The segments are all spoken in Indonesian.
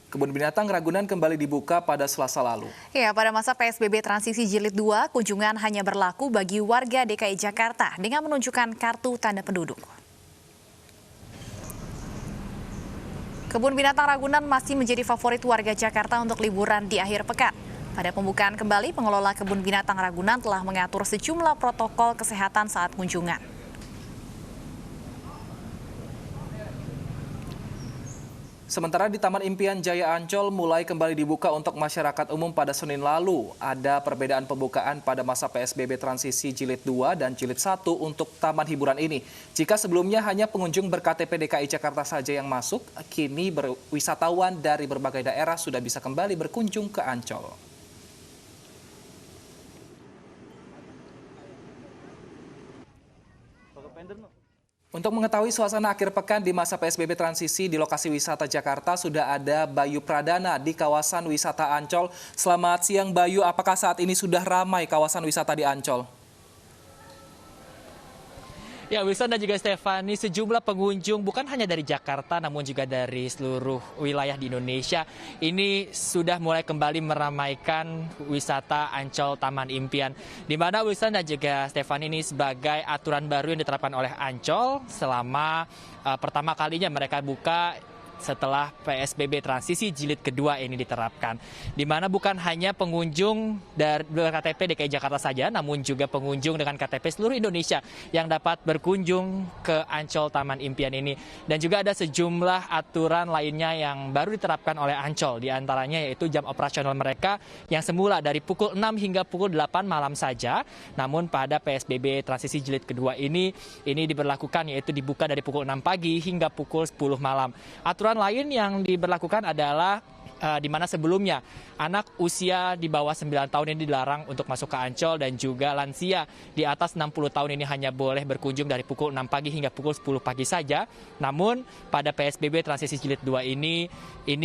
Kebun Binatang Ragunan kembali dibuka pada Selasa lalu. Ya, pada masa PSBB Transisi Jilid 2, kunjungan hanya berlaku bagi warga DKI Jakarta dengan menunjukkan kartu tanda penduduk. Kebun Binatang Ragunan masih menjadi favorit warga Jakarta untuk liburan di akhir pekan. Pada pembukaan kembali, pengelola Kebun Binatang Ragunan telah mengatur sejumlah protokol kesehatan saat kunjungan. Sementara di Taman Impian Jaya Ancol mulai kembali dibuka untuk masyarakat umum pada Senin lalu. Ada perbedaan pembukaan pada masa PSBB Transisi Jilid 2 dan Jilid 1 untuk taman hiburan ini. Jika sebelumnya hanya pengunjung ber-KTP DKI Jakarta saja yang masuk, kini wisatawan dari berbagai daerah sudah bisa kembali berkunjung ke Ancol. Untuk mengetahui suasana akhir pekan di masa PSBB Transisi di lokasi wisata Jakarta, sudah ada Bayu Pradana di kawasan wisata Ancol. Selamat siang Bayu, apakah saat ini sudah ramai kawasan wisata di Ancol? Ya, Wilson dan juga Stefani, sejumlah pengunjung bukan hanya dari Jakarta namun juga dari seluruh wilayah di Indonesia ini sudah mulai kembali meramaikan wisata Ancol Taman Impian. Di mana Wilson dan juga Stefani, ini sebagai aturan baru yang diterapkan oleh Ancol selama pertama kalinya mereka buka setelah PSBB Transisi Jilid kedua ini diterapkan. Di mana bukan hanya pengunjung dari KTP DKI Jakarta saja, namun juga pengunjung dengan KTP seluruh Indonesia yang dapat berkunjung ke Ancol Taman Impian ini. Dan juga ada sejumlah aturan lainnya yang baru diterapkan oleh Ancol. Di antaranya yaitu jam operasional mereka yang semula dari pukul 6 hingga pukul 8 malam saja. Namun pada PSBB Transisi Jilid kedua ini diberlakukan yaitu dibuka dari pukul 6 pagi hingga pukul 10 malam. Aturan lain yang diberlakukan adalah di mana sebelumnya anak usia di bawah 9 tahun ini dilarang untuk masuk ke Ancol dan juga lansia di atas 60 tahun ini hanya boleh berkunjung dari pukul 6 pagi hingga pukul 10 pagi saja. Namun pada PSBB Transisi Jilid 2 ini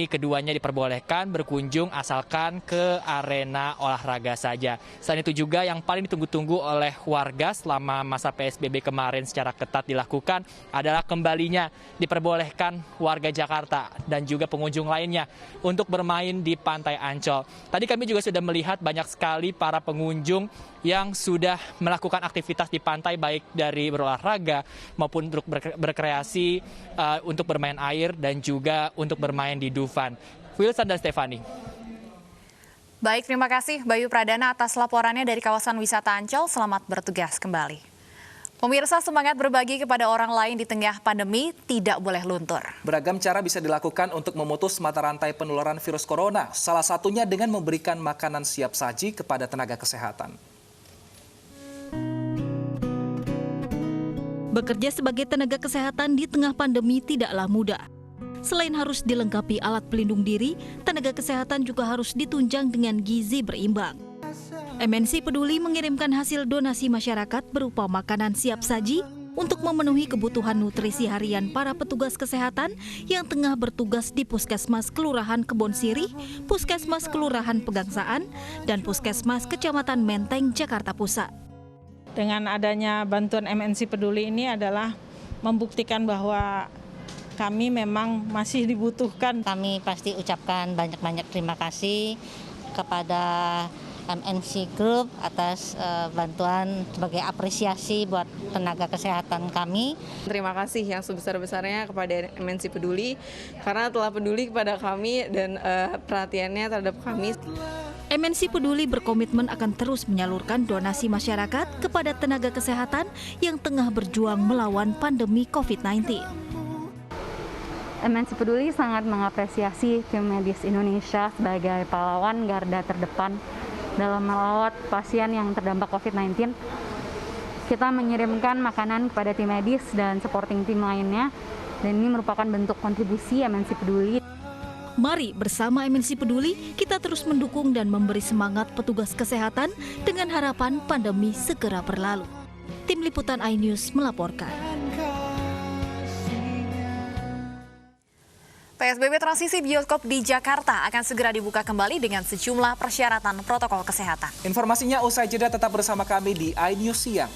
keduanya diperbolehkan berkunjung asalkan ke arena olahraga saja. Selain itu juga yang paling ditunggu-tunggu oleh warga selama masa PSBB kemarin secara ketat dilakukan adalah kembalinya diperbolehkan warga Jakarta dan juga pengunjung lainnya untuk bermain di Pantai Ancol. Tadi kami juga sudah melihat banyak sekali para pengunjung yang sudah melakukan aktivitas di pantai baik dari berolahraga maupun untuk berkreasi untuk bermain air dan juga untuk bermain di Dufan. Wilson dan Stefani. Baik, terima kasih Bayu Pradana atas laporannya dari kawasan wisata Ancol. Selamat bertugas kembali. Pemirsa, semangat berbagi kepada orang lain di tengah pandemi tidak boleh luntur. Beragam cara bisa dilakukan untuk memutus mata rantai penularan virus corona. Salah satunya dengan memberikan makanan siap saji kepada tenaga kesehatan. Bekerja sebagai tenaga kesehatan di tengah pandemi tidaklah mudah. Selain harus dilengkapi alat pelindung diri, tenaga kesehatan juga harus ditunjang dengan gizi berimbang. MNC Peduli mengirimkan hasil donasi masyarakat berupa makanan siap saji untuk memenuhi kebutuhan nutrisi harian para petugas kesehatan yang tengah bertugas di Puskesmas Kelurahan Kebon Sirih, Puskesmas Kelurahan Pegangsaan, dan Puskesmas Kecamatan Menteng, Jakarta Pusat. Dengan adanya bantuan MNC Peduli ini adalah membuktikan bahwa kami memang masih dibutuhkan. Kami pasti ucapkan banyak-banyak terima kasih kepada MNC Group atas bantuan sebagai apresiasi buat tenaga kesehatan kami. Terima kasih yang sebesar-besarnya kepada MNC Peduli karena telah peduli kepada kami dan perhatiannya terhadap kami. MNC Peduli berkomitmen akan terus menyalurkan donasi masyarakat kepada tenaga kesehatan yang tengah berjuang melawan pandemi COVID-19. MNC Peduli sangat mengapresiasi tim medis Indonesia sebagai pahlawan garda terdepan dalam merawat pasien yang terdampak COVID-19. Kita mengirimkan makanan kepada tim medis dan supporting tim lainnya, dan ini merupakan bentuk kontribusi MNC Peduli. Mari bersama MNC Peduli kita terus mendukung dan memberi semangat petugas kesehatan dengan harapan pandemi segera berlalu. Tim Liputan iNews melaporkan. PSBB Transisi bioskop di Jakarta akan segera dibuka kembali dengan sejumlah persyaratan protokol kesehatan. Informasinya usai jeda, tetap bersama kami di iNews Siang.